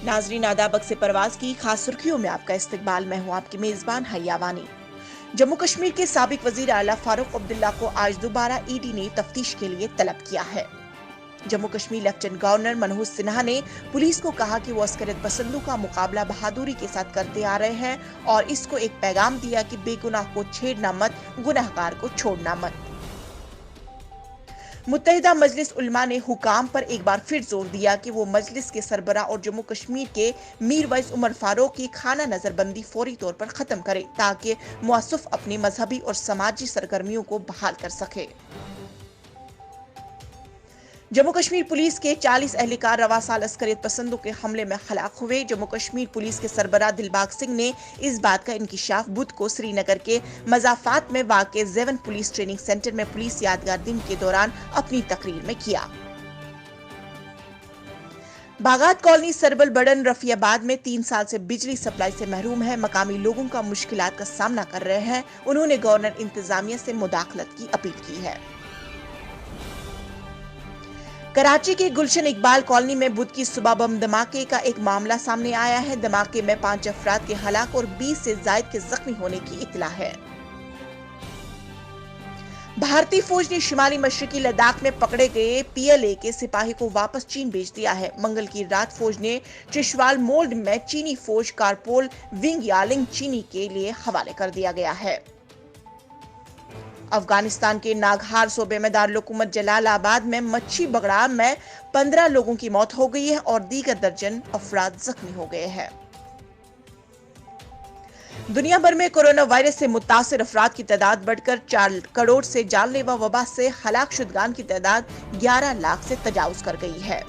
नाजरीन आदाब, अक्स परवाज की खास सुर्खियों में आपका इस्तकबाल। मैं हूं आपकी मेजबान हया वानी। जम्मू कश्मीर के साबिक वजीर आला फारूक अब्दुल्ला को आज दोबारा ईडी ने तफ्तीश के लिए तलब किया है। जम्मू कश्मीर लेफ्टिनेंट गवर्नर मनोज सिन्हा ने पुलिस को कहा कि वो अस्करियत पसंदों का मुकाबला बहादुरी के साथ करते आ रहे हैं और इसको एक पैगाम दिया कि बेगुनाह को छेड़ना मत, गुनहगार को छोड़ना मत। मुत्तहिदा मजलिस उलमा ने हुकाम पर एक बार फिर जोर दिया कि वो मजलिस के सरबरा और जम्मू कश्मीर के मीर वैस उमर फारूक की खाना नजरबंदी फौरी तौर पर खत्म करे ताकि मुअस्सफ अपनी मजहबी और समाजी सरगर्मियों को बहाल कर सके। जम्मू कश्मीर पुलिस के 40 एहलकार रवा साल अस्करियत पसंदों के हमले में हलाक हुए। जम्मू कश्मीर पुलिस के सरबराह दिलबाग सिंह ने इस बात का इंकिशाफ बुध को श्रीनगर के मजाफात में वाक़े ज़ेवन पुलिस ट्रेनिंग सेंटर में पुलिस यादगार दिन के दौरान अपनी तकरीर में किया। बागात कॉलोनी सरबल बड़न रफियाबाद में 3 साल से बिजली सप्लाई से महरूम है। मकामी लोगों का मुश्किलात का सामना कर रहे हैं। उन्होंने गवर्नर इंतजामिया से मुदाखलत की अपील की है। कराची के गुलशन इकबाल कॉलोनी में बुध की सुबह बम धमाके का एक मामला सामने आया है। धमाके में 5 अफराद के हलाक और 20 से जायद के जख्मी होने की इत्तला है। भारतीय फौज ने शिमाली मशरकी लद्दाख में पकड़े गए PLA के सिपाही को वापस चीन भेज दिया है। मंगल की रात फौज ने त्रिशवाल मोल्ड में चीनी फौज कारपोल विंग यालिंग चीनी के लिए हवाले कर दिया गया है। अफगानिस्तान के नागहार सूबे में दारुल-हुकूमत जलालाबाद में मच्छी बगड़ाम में 15 लोगों की मौत हो गई है और दीगर दर्जन अफराद जख्मी हो गए हैं। दुनिया भर में कोरोना वायरस से मुतासिर अफराद की तादाद बढ़कर 4 करोड़ से जानलेवा वबा से हलाक शुदगान की तादाद 11 लाख से तजावुज कर गई है।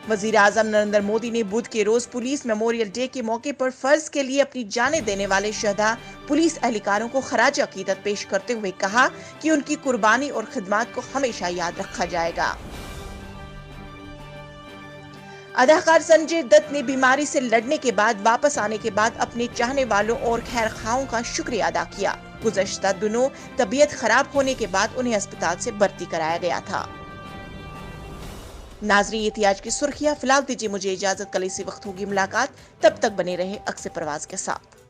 वजीर आजम नरेंद्र मोदी ने बुध के रोज पुलिस मेमोरियल डे के मौके पर फर्ज के लिए अपनी जानें देने वाले शहदा पुलिस एहलकारों को खराज अकीदत पेश करते हुए कहा कि उनकी कुर्बानी और खिदमत को हमेशा याद रखा जाएगा। अदाकार संजय दत्त ने बीमारी से लड़ने के बाद वापस आने के बाद अपने चाहने वालों और खैर खाओं का शुक्रिया अदा किया। गुज़श्ता दिनों तबीयत खराब होने के बाद उन्हें अस्पताल से भर्ती कराया गया था। नाज़रीन, ये थी आज की सुर्खियां। फिलहाल दीजिए मुझे इजाजत, कल इसी वक्त होगी मुलाकात। तब तक बने रहे अक्स परवाज के साथ।